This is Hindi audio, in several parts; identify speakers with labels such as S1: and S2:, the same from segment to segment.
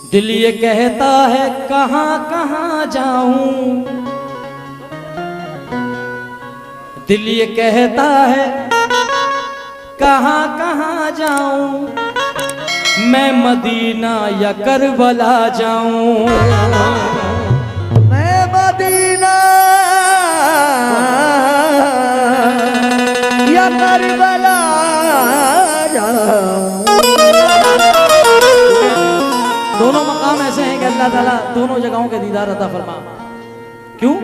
S1: दिल ये कहता है कहाँ कहाँ जाऊं, दिल ये कहता है कहाँ कहाँ जाऊं, मैं मदीना या करबला जाऊं,
S2: मैं मदीना या करबला जाऊं।
S1: दोनों मकाम ऐसे हैं कि अल्लाह ताला दोनों जगहों के दीदार अता फरमा। क्यों?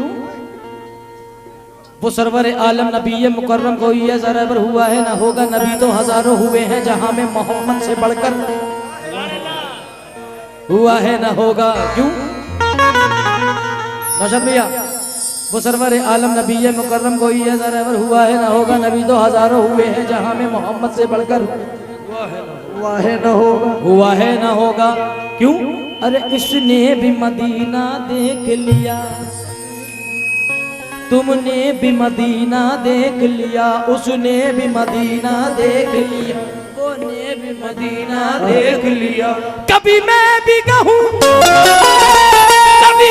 S1: वो सरवर आलम नबी मुकर्रम कोई है ज़रा हुआ है ना होगा, नबी तो हजारों हुए हैं जहां में मोहम्मद से बढ़कर हुआ है ना होगा। क्यों नौशाद भैया? वो सरवर आलम नबी मुकर्रम कोई है ज़रा हुआ है ना होगा, नबी तो हजारों हुए हैं जहां में मोहम्मद से बढ़कर
S2: हुआ है न होगा,
S1: हुआ है ना होगा। क्यों? अरे इसने भी मदीना देख लिया, तुमने भी मदीना देख लिया, उसने भी मदीना देख लिया, उसने भी मदीना देख लिया। कभी मैं भी कहूँ, कभी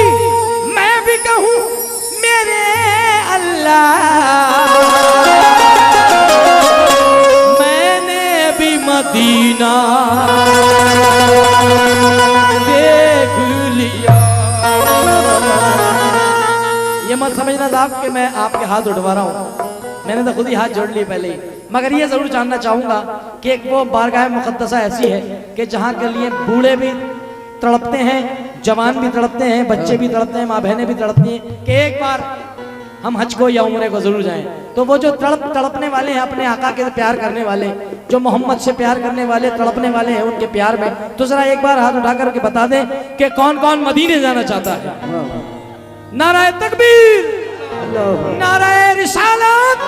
S1: मैं भी कहूँ मेरे अल्लाह, मैंने भी मदीना देख लिया। ये मत समझना साहब कि मैं आपके हाथ उठवा रहा हूँ, मैंने तो खुद ही हाथ जोड़ लिए पहले ही। मगर ये जरूर जानना चाहूंगा कि एक वो बारगाह मुक़द्दसा ऐसी है कि जहाँ के लिए बूढ़े भी तड़पते हैं, जवान भी तड़पते हैं, बच्चे भी तड़पते हैं, माँ बहनें भी तड़पती हैं कि एक बार हम हज को या उम्रे को जरूर जाएं। तो वो जो तड़पने वाले हैं, अपने आका के प्यार करने वाले, जो मोहम्मद से प्यार करने वाले, तड़पने वाले हैं उनके प्यार में, तो जरा एक बार हाथ उठा करके बता दें कि कौन कौन मदीने जाना चाहता है। नाराए तकबीर, नाराए रिसालत।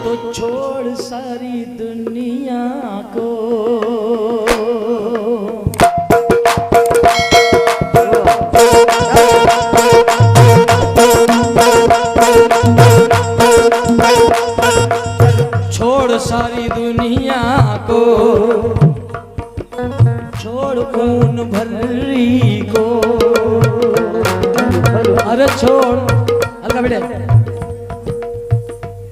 S1: तो छोड़ सारी दुनिया को, छोड़ सारी दुनिया को, छोड़ खून भर्री को, अरे छोड़ हल्का बेटे।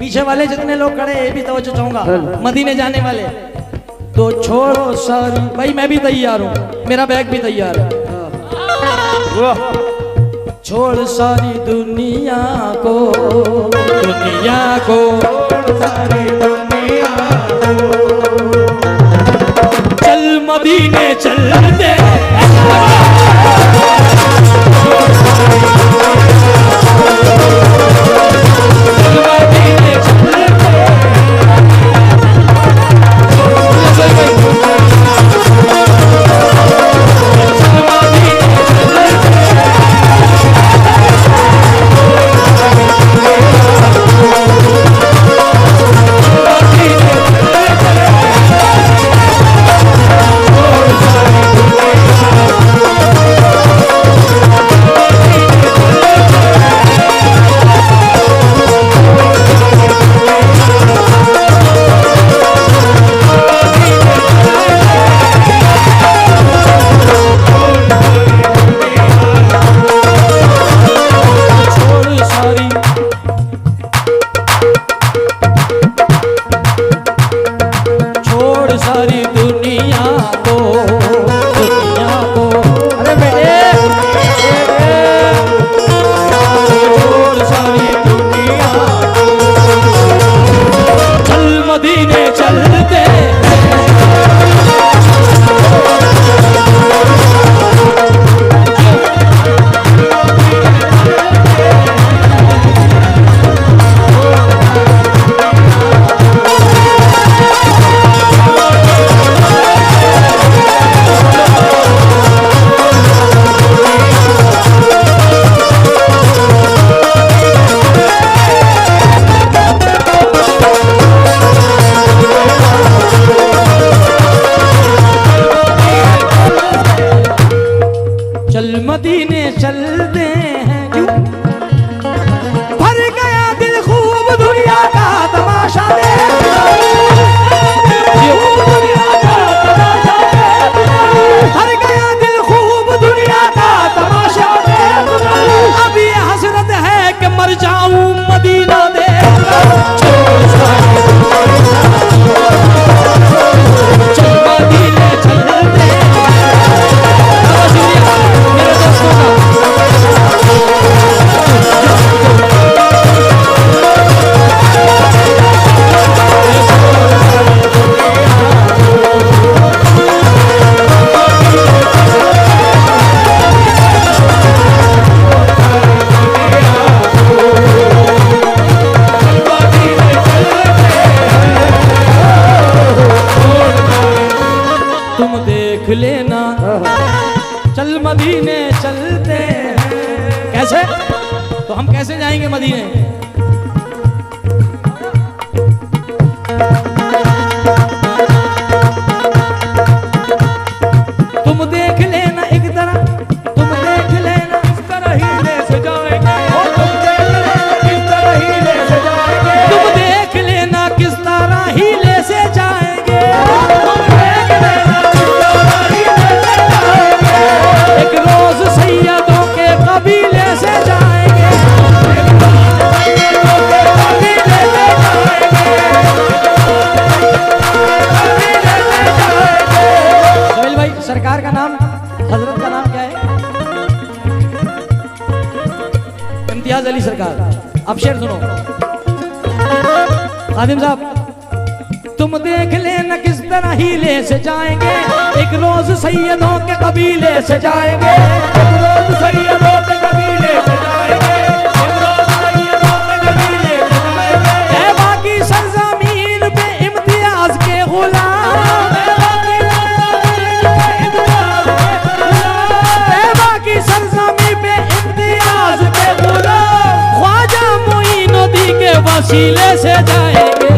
S1: पीछे वाले जितने लोग खड़े ये भी तवज्जो चाहूंगा, मदीने जाने वाले, तो छोड़ो सारी। भाई मैं भी तैयार हूँ, मेरा बैग भी तैयार है। छोड़ सारी दुनिया को, दुनिया को, सारी दुनिया को, चल मदीने चल दे, मदीने चलते हैं। क्यों? भर गया दिल खूब दुनिया का तमाशा देखकर, भर गया दिल खूब चल मदीने चलते हैं। कैसे? तो हम कैसे जाएंगे मदीने? तुम देख लेना एक तरह, तुम देख लेना
S2: इस तरह ही ले से जाएंगे, तुम देख लेना किस तरह ही ले से जाएंगे,
S1: तुम देख लेना किस तरह ही ले से जाएंगे,
S2: तुम देख लेना किस तरह ही ले से जाएंगे,
S1: एक रोज सैयदों के कबीले से जाएंगे, सुहेल भाई सरकार का नाम, हजरत का नाम क्या है? इम्तियाज अली सरकार। अब शेर सुनो खादिम साहब। तुम देख लेना किस तरह ही ले से जाएंगे, एक रोज सैयदों के कबीले से जाएंगे,
S2: एक रोज सैयदों के कबीले से जाएंगे, एक रोज सैयदों के कबीले से जाएंगे,
S1: ऐ बाकी सरजमीन पे इम्तियाज के गुलाम, ऐ बाकी सरजमीन पे इम्तियाज के गुलाम, ख्वाजा मोइनुद्दीन के वसीले से जाएंगे।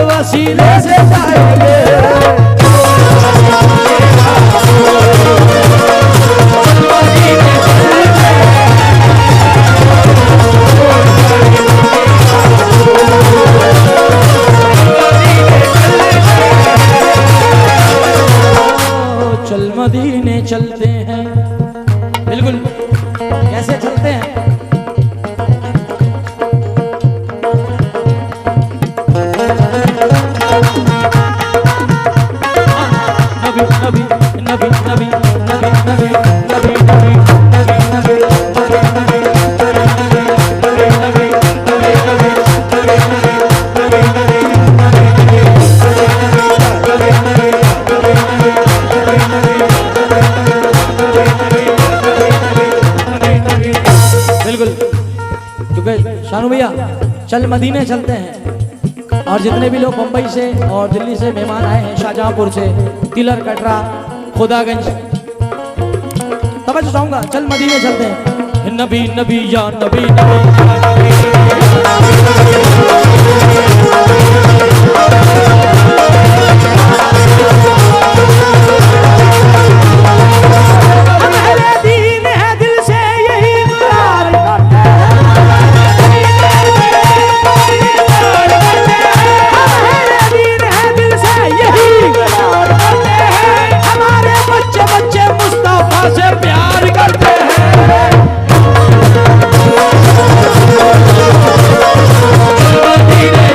S1: वसीले से जाएंगे। चल मदीने चलते हैं। बिल्कुल कैसे चलते हैं? नबी नबी नबी नबी नबी नबी नबी बिल्कुल। क्योंकि शानू भैया चल मदीने चलते हैं, और जितने भी लोग मुंबई से और दिल्ली से मेहमान आए हैं, शाहजहांपुर से, तिलर, कटरा, खुदागंज, तब मैं चाहूंगा चल मदीने चलते हैं। नबी नबी या नबी नबी, हमारे दीन है दिल से यही इकरार करते हैं, हमारे दीन है दिल से यही इकरार करते हैं, हमारे बच्चे बच्चे मुस्तफा से प्यार करते हैं। मदीने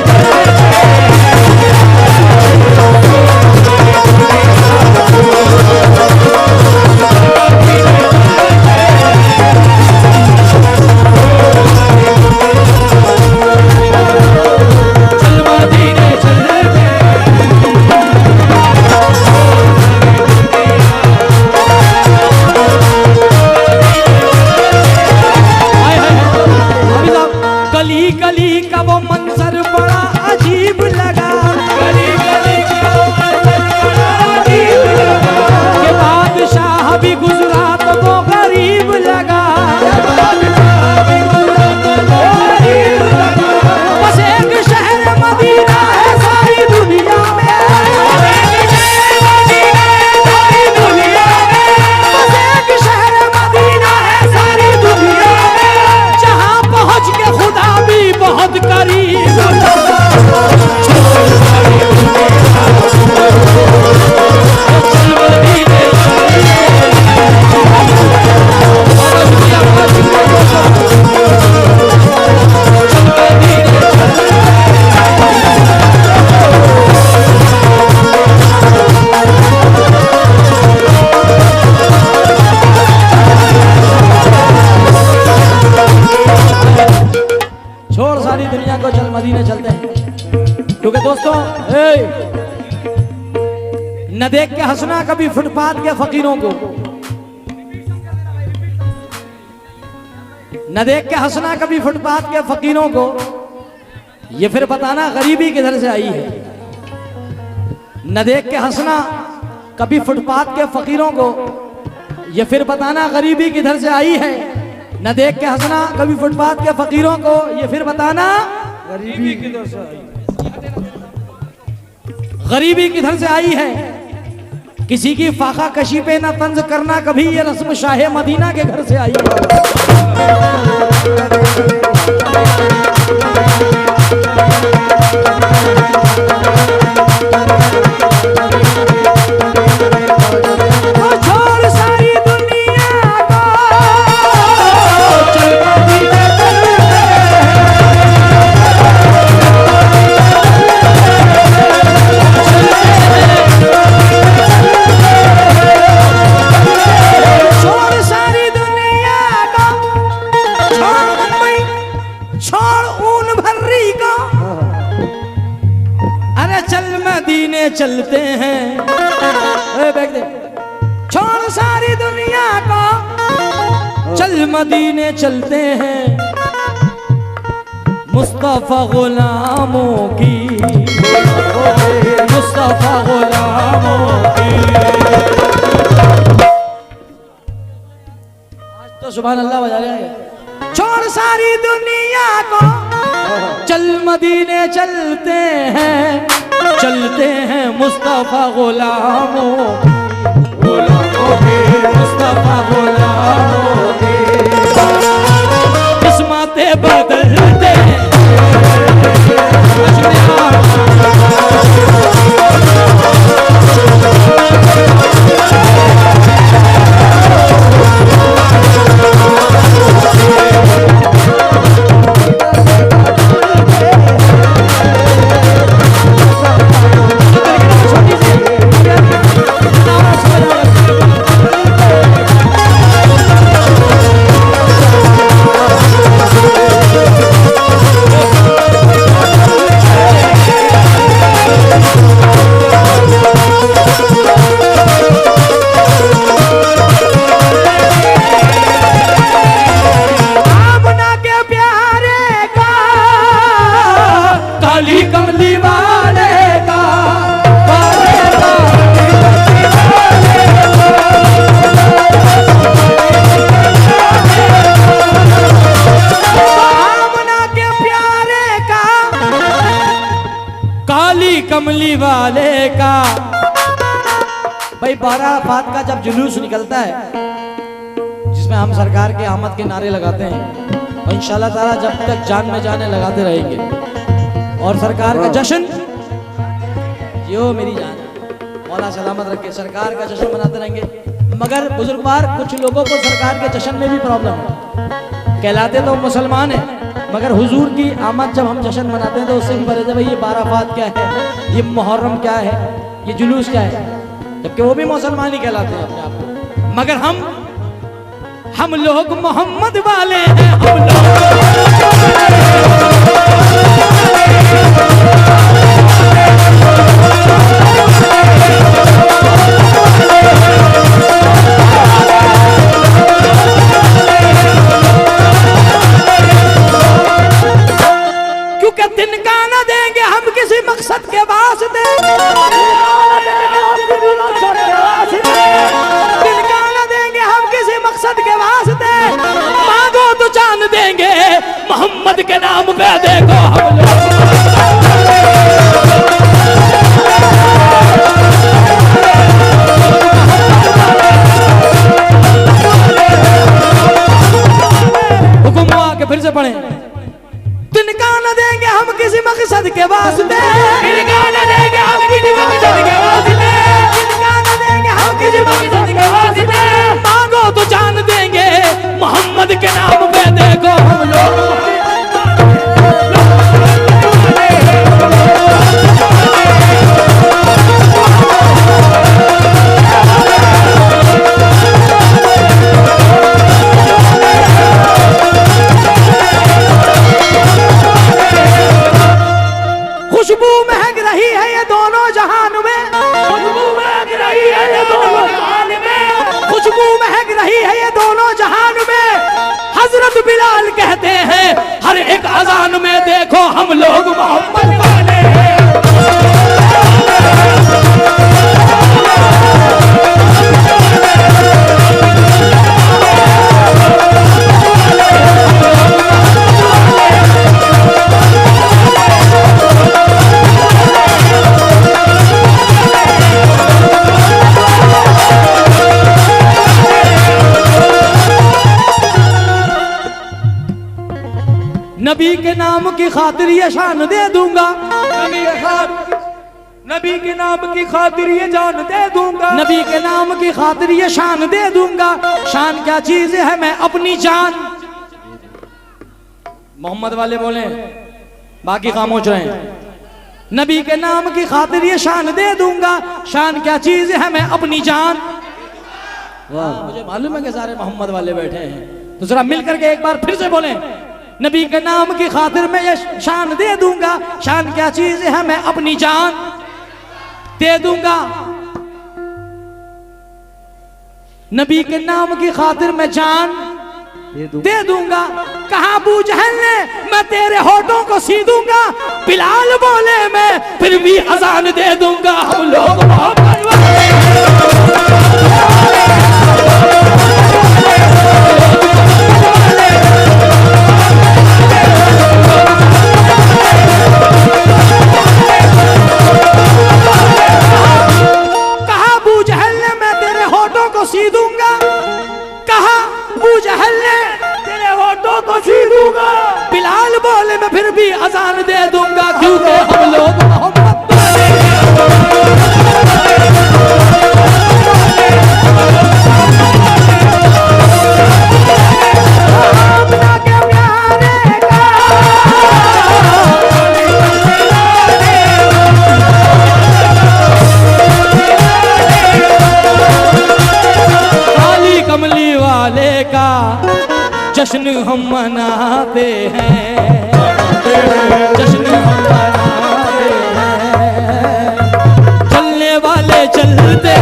S1: मदीने चलते हैं। क्योंकि दोस्तों न देख के हंसना कभी फुटपाथ के फकीरों को, न देख के हंसना कभी फुटपाथ के फकीरों को, ये फिर बताना गरीबी किधर से आई है। न देख के हंसना कभी फुटपाथ के फकीरों को, ये फिर बताना गरीबी किधर से आई है। न देख के हंसना कभी फुटपाथ के फकीरों को, ये फिर बताना
S2: गरीबी किधर से आई।
S1: गरीबी किधर से आई है। किसी की फाका कशी पे ना तंज करना कभी, ये रस्म शाहे मदीना के घर से आई है। चलते हैं छोड़ सारी दुनिया को, चल मदीने चलते हैं। मुस्तफा गुलामों की, मुस्तफा गुलामों की। आज तो सुभान अल्लाह बजा रहा है। छोड़ सारी दुनिया को, चल मदीने चलते हैं, चलते हैं मुस्तफा गुलामों के, मुस्तफा गुलामों के। किस्मतें बदलते हैं कमली वाले का। भाई बाराफात का जब जुलूस निकलता है, जिसमें हम सरकार के आमद के नारे लगाते हैं, और इंशाल्लाह ताला जब तक जान में जाने लगाते रहेंगे। और सरकार का जश्न, यो मेरी जान मौला सलामत रखे, सरकार का जश्न मनाते रहेंगे। मगर बुजुर्गवार, कुछ लोगों को सरकार के जश्न में भी प्रॉब्लम है। कहलाते तो मुसलमान है, मगर हुजूर की आमद जब हम जश्न मनाते हैं तो उससे भी बता भाई ये बाराफात क्या है, ये मुहर्रम क्या है, ये जुलूस क्या है, जबकि वो भी मुसलमान ही कहलाते हैं अपने आप को। मगर हम लोग मोहम्मद वाले हैं, हम लोग तिनका न देंगे हम किसी मकसद के वास्ते, तिनका न देंगे हम किसी मकसद के वास्ते। मांगो तो जान देंगे मोहम्मद के नाम पे, देखो हम लोग। हुक्म हुआ के फिर से पढ़े। तिनका न देंगे हम किसी मकसद के वास्ते, तिनका न देंगे हम किसी मकसद के वास्ते, तिनका न देंगे हम किसी मकसद के वास्ते। मांगो तो जान देंगे मोहम्मद के नाम पे, देखो हम लोग। दोनों जहान में हजरत बिलाल कहते हैं हर एक अजान में देखो हम लोग मोहम्मद वाले हैं। नबी के नाम की खातिर ये शान दे दूंगा,
S2: नबी के नाम की खातिर ये जान दे दूंगा,
S1: नबी के नाम की खातिर ये शान दे दूंगा। शान क्या चीज है मैं अपनी जान। मोहम्मद वाले बोले बाकी खामोश रहे। नबी के नाम की खातिर ये शान दे दूंगा। शान क्या चीज है मैं अपनी जान। वाह, मुझे मालूम है कि सारे मोहम्मद वाले बैठे हैं, तो जरा मिल करके एक बार फिर से बोले नबी के नाम की खातिर मैं ये शान दे दूंगा। शान क्या चीज है मैं अपनी जान दे दूंगा। नबी के नाम की खातिर मैं जान दे दूंगा। कहा अबू जहल ने मैं तेरे होठों को सी दूंगा। बिलाल बोले मैं फिर भी अजान दे दूंगा। हम लोग मोहम्मद वाले सी दूंगा। कहा अबू जहल ने तेरे होठों को सी दूंगा। बिलाल बोले मैं फिर भी अजान दे दूंगा, क्योंकि हम लोग मोहम्मद वाले कमली वाले का जश्न हम मनाते हैं, जश्न हम मनाते हैं। चलने वाले चलते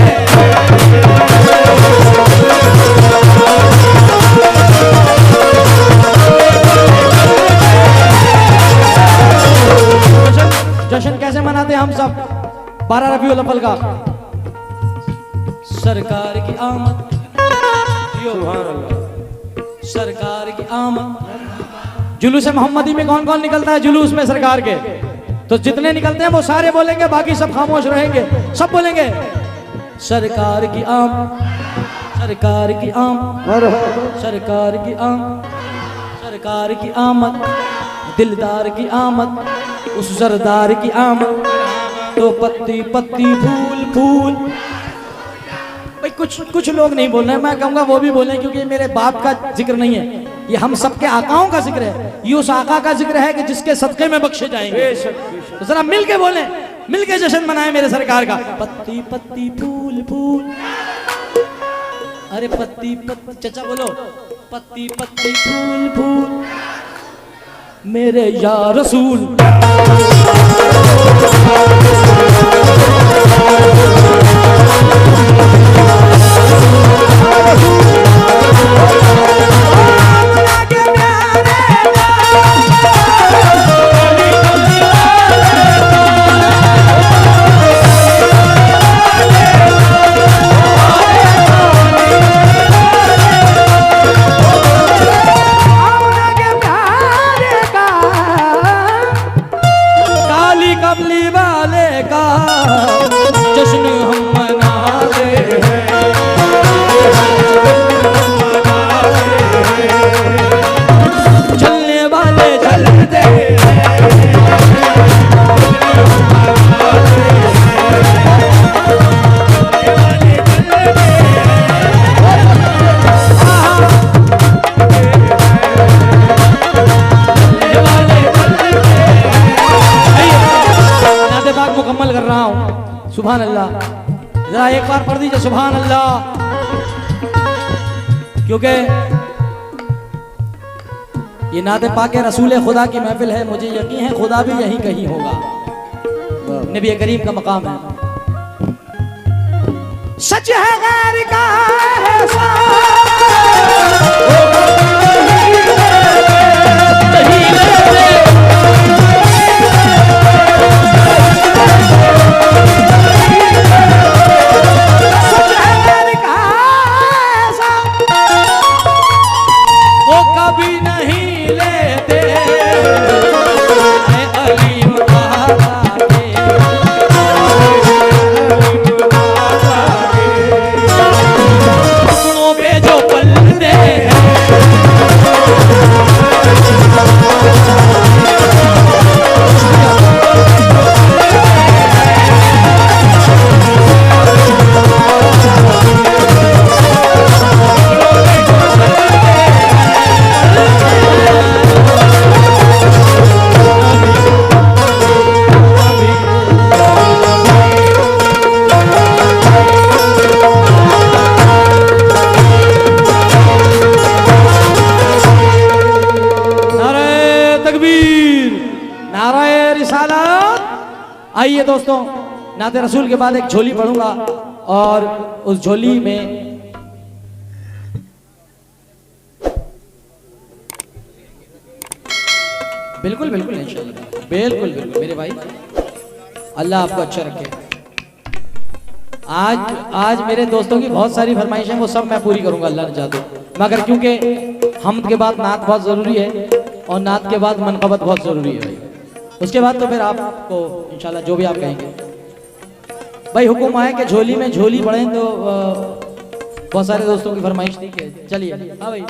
S1: जश्न कैसे मनाते हैं हम सब? 12 रबीउल अव्वल का सरकार की आमद, सरकार की आमद। जुलूस मोहम्मदी में कौन कौन निकलता है? जुलूस में सरकार के तो जितने निकलते हैं वो सारे बोलेंगे, बाकी सब खामोश रहेंगे। सब बोलेंगे सरकार की आमद, सरकार की आमद, सरकार की आमद, सरकार की आमद, दिलदार की आमद, उस सरदार की आमद। तो पत्ती पत्ती फूल फूल। भाई कुछ लोग नहीं बोल रहे, मैं कहूंगा वो भी बोलें, क्योंकि मेरे बाप का जिक्र नहीं है, ये हम सबके आकाओं का जिक्र है। ये उस आका का जिक्र है कि जिसके सदके में बख्शे जाएंगे। तो जरा मिल के बोले, मिल के जश्न मनाए मेरे सरकार का। पत्ती पत्ती फूल फूल, अरे पत्ती पत्ती, चचा बोलो पत्ती पत्ती फूल फूल मेरे या रसूल। कमली वाले का जश्न हम मनाते हैं, चलने वाले चलते हैं। मुकम्मल कर रहा हूं। सुभान अल्लाह, जरा एक बार पढ़ दीजिए सुभान अल्लाह, क्योंकि ये नाते पाके रसूल खुदा की महफिल है। मुझे यकीन है खुदा भी यही कहीं होगा, नबी करीम का मकाम है। सच है गैर का है आइए दोस्तों, नाते रसूल के बाद एक झोली पढ़ूंगा और उस झोली में बिल्कुल बिल्कुल इंशाल्लाह, बिल्कुल बिल्कुल मेरे भाई, अल्लाह आपको अच्छा रखे। आज मेरे दोस्तों की बहुत सारी फरमाइशें, वो सब मैं पूरी करूंगा अल्लाह ने चाहे तो, मगर क्योंकि हमद के बाद नात बहुत ज़रूरी है और नात के बाद मनक़बत बहुत ज़रूरी है भाई। उसके बाद तो फिर आपको इंशाल्लाह जो भी आप कहेंगे भाई। हुक्म आए कि झोली में झोली पढ़ें, तो बहुत सारे दोस्तों की फरमाइश थी कि चलिए। हाँ भाई,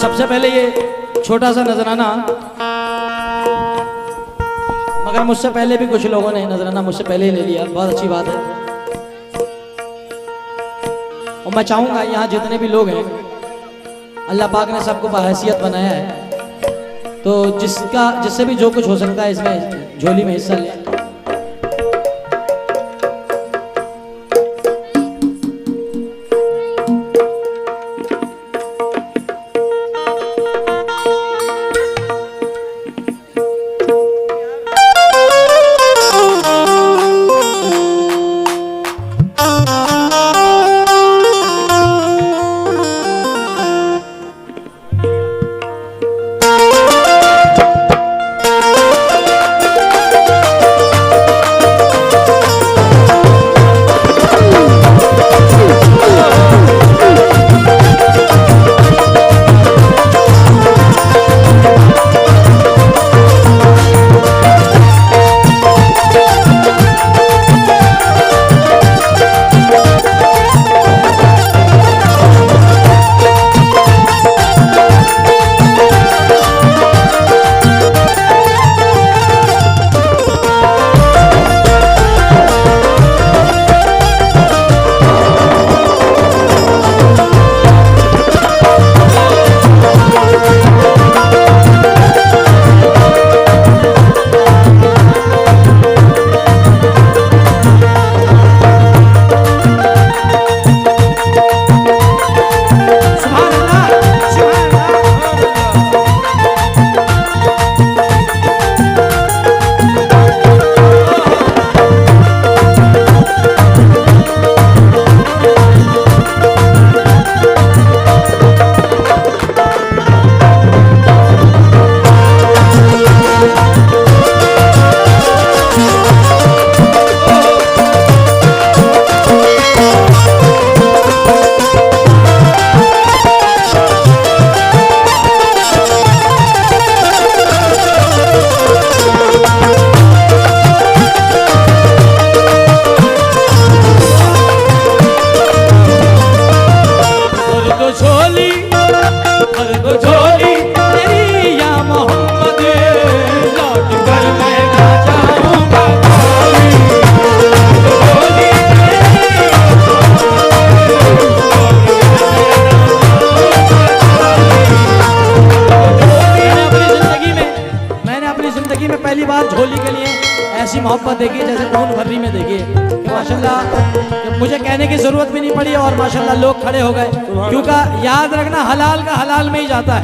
S1: सबसे पहले ये छोटा सा नजराना, मगर मुझसे पहले भी कुछ लोगों ने नजराना मुझसे पहले ही ले लिया, बहुत अच्छी बात है। और मैं चाहूंगा यहाँ जितने भी लोग हैं, अल्लाह पाक ने सबको बाहैसियत बनाया है, तो जिससे भी जो कुछ हो सकता है इसमें झोली में हिस्सा ले। पहली बार झोली के लिए ऐसी मोहब्बत देखी जैसे खून भर्री में देखी है कि माशाल्लाह, मुझे कहने की जरूरत भी नहीं पड़ी और माशाल्लाह लोग खड़े हो गए, क्योंकि याद रखना हलाल का हलाल में ही जाता है।